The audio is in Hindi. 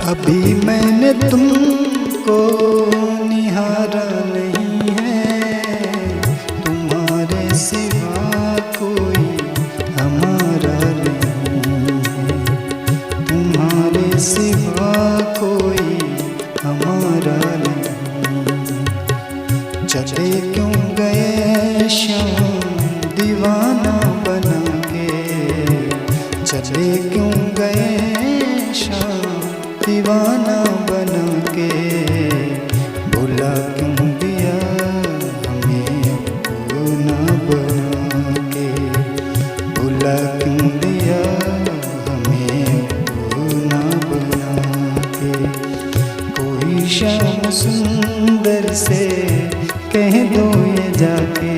अभी मैंने तुमको निहारा नहीं है, तुम्हारे सिवा कोई हमारा नहीं है, तुम्हारे सिवा कोई हमारा नहीं। चले क्यों गए श्याम दीवाना बना के, चले क्यों गए श्याम दीवाना बना के, भुला क्यों दिया हमें अपना बना के, भुला क्यों दिया हमें अपना बना के। कोई शाम सुंदर से कह दो ये जाके,